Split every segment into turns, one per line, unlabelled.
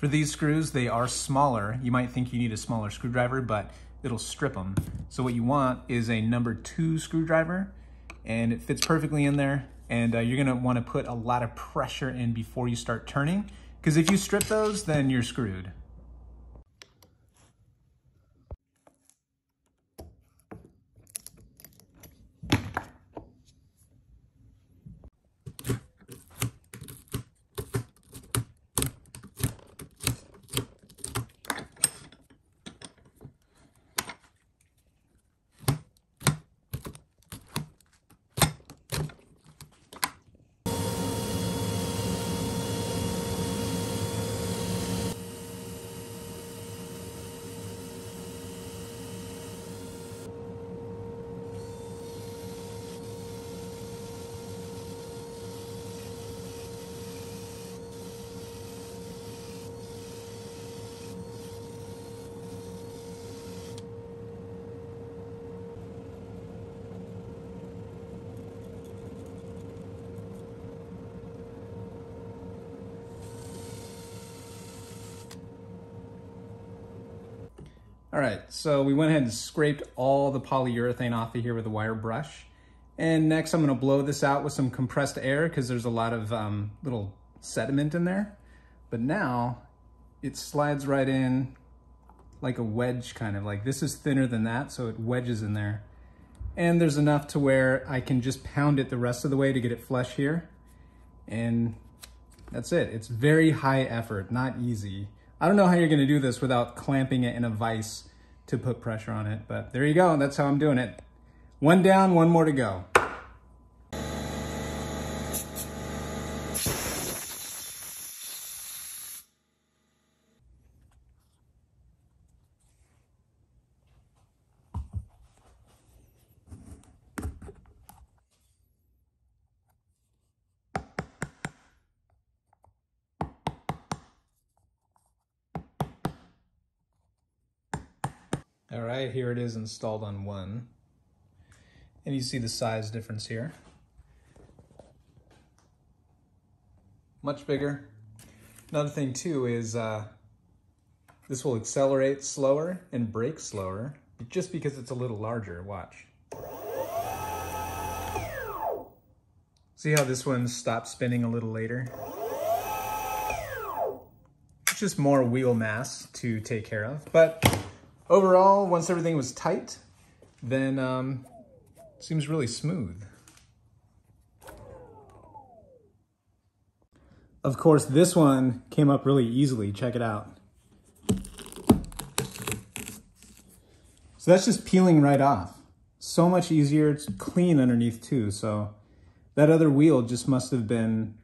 For these screws, they are smaller. You might think you need a smaller screwdriver, but it'll strip them. So what you want is a number 2 screwdriver, and it fits perfectly in there. And you're gonna wanna put a lot of pressure in before you start turning, because if you strip those, then you're screwed. All right, so we went ahead and scraped all the polyurethane off of here with a wire brush. And next I'm gonna blow this out with some compressed air because there's a lot of little sediment in there. But now it slides right in like a wedge, kind of like this is thinner than that, so it wedges in there. And there's enough to where I can just pound it the rest of the way to get it flush here. And that's it. It's very high effort, not easy. I don't know how you're gonna do this without clamping it in a vise to put pressure on it, but there you go, that's how I'm doing it. One down, one more to go. All right, here it is installed on one. And you see the size difference here. Much bigger. Another thing too is this will accelerate slower and brake slower just because it's a little larger. Watch. See how this one stops spinning a little later? It's just more wheel mass to take care of. But overall, once everything was tight, then it seems really smooth. Of course, this one came up really easily. Check it out. So that's just peeling right off. So much easier. It's clean underneath too. So that other wheel just must have been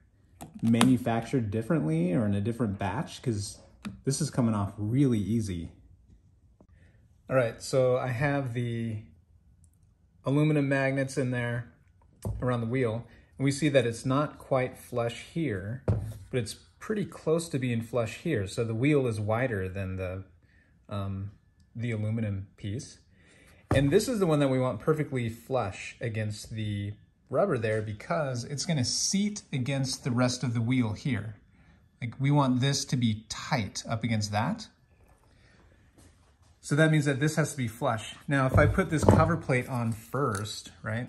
manufactured differently or in a different batch, because this is coming off really easy. All right, so I have the aluminum magnets in there around the wheel, and we see that it's not quite flush here, but it's pretty close to being flush here. So the wheel is wider than the aluminum piece. And this is the one that we want perfectly flush against the rubber there, because it's gonna seat against the rest of the wheel here. Like, we want this to be tight up against that. So that means that this has to be flush. Now, if I put this cover plate on first, right?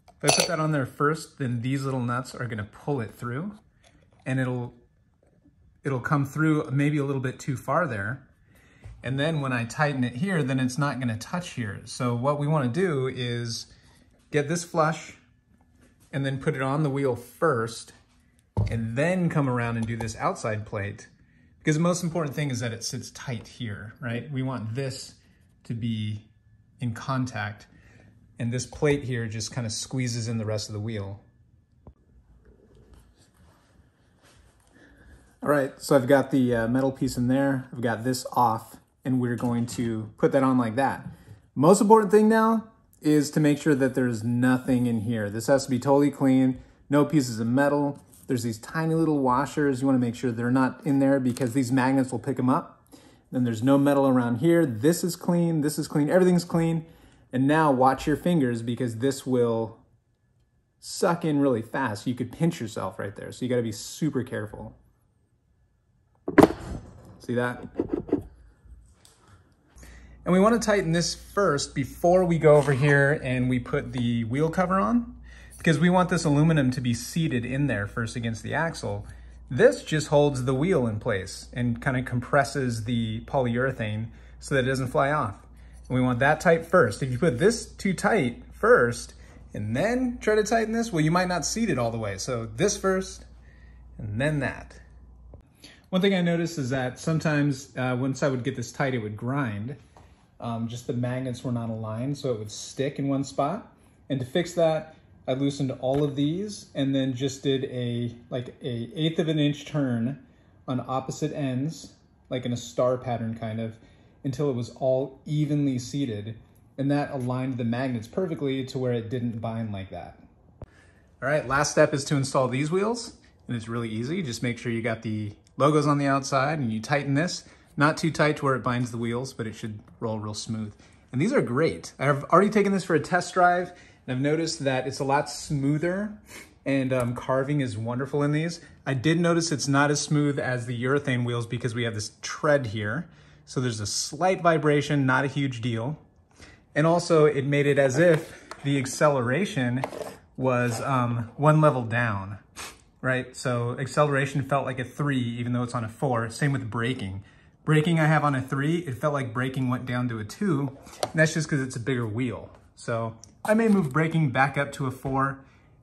If I put that on there first, then these little nuts are gonna pull it through, and it'll come through maybe a little bit too far there. And then when I tighten it here, then it's not gonna touch here. So what we wanna do is get this flush and then put it on the wheel first, and then come around and do this outside plate. Because the most important thing is that it sits tight here, right? We want this to be in contact, and this plate here just kind of squeezes in the rest of the wheel. All right, so I've got the metal piece in there. I've got this off, and we're going to put that on like that. Most important thing now is to make sure that there's nothing in here. This has to be totally clean, no pieces of metal. There's these tiny little washers. You wanna make sure they're not in there because these magnets will pick them up. Then there's no metal around here. This is clean, everything's clean. And now watch your fingers, because this will suck in really fast. You could pinch yourself right there. So you gotta be super careful. See that? And we want to tighten this first before we go over here and we put the wheel cover on, because we want this aluminum to be seated in there first against the axle. This just holds the wheel in place and kind of compresses the polyurethane so that it doesn't fly off. And we want that tight first. If you put this too tight first and then try to tighten this, well, you might not seat it all the way. So this first and then that. One thing I noticed is that sometimes once I would get this tight, it would grind. Just the magnets were not aligned, so it would stick in one spot. And to fix that, I loosened all of these and then just did a 1/8 of an inch turn on opposite ends, like in a star pattern kind of, until it was all evenly seated. And that aligned the magnets perfectly to where it didn't bind like that. All right, last step is to install these wheels. And it's really easy. Just make sure you got the logos on the outside and you tighten this. Not too tight to where it binds the wheels, but it should roll real smooth. And these are great. I've already taken this for a test drive, and I've noticed that it's a lot smoother, and carving is wonderful in these. I did notice it's not as smooth as the urethane wheels because we have this tread here. So there's a slight vibration, not a huge deal. And also it made it as if the acceleration was one level down, right? So acceleration felt like a 3, even though it's on a 4. Same with braking. Braking I have on a 3, it felt like braking went down to a 2, and that's just because it's a bigger wheel. So I may move braking back up to a 4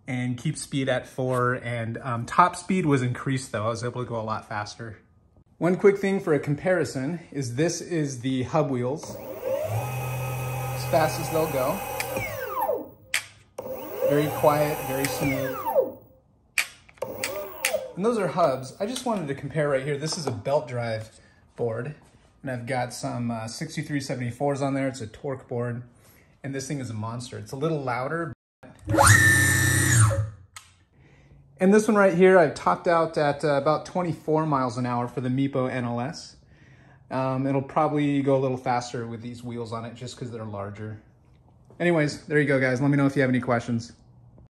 and keep speed at 4, and top speed was increased though. I was able to go a lot faster. One quick thing for a comparison is this is the hub wheels. As fast as they'll go. Very quiet, very smooth. And those are hubs. I just wanted to compare right here. This is a belt drive board, and I've got some 6374s on there. It's a torque board, and this thing is a monster. It's a little louder. And this one right here, I've topped out at about 24 miles an hour for the Meepo NLS. It'll probably go a little faster with these wheels on it just because they're larger. Anyways, there you go, guys. Let me know if you have any questions.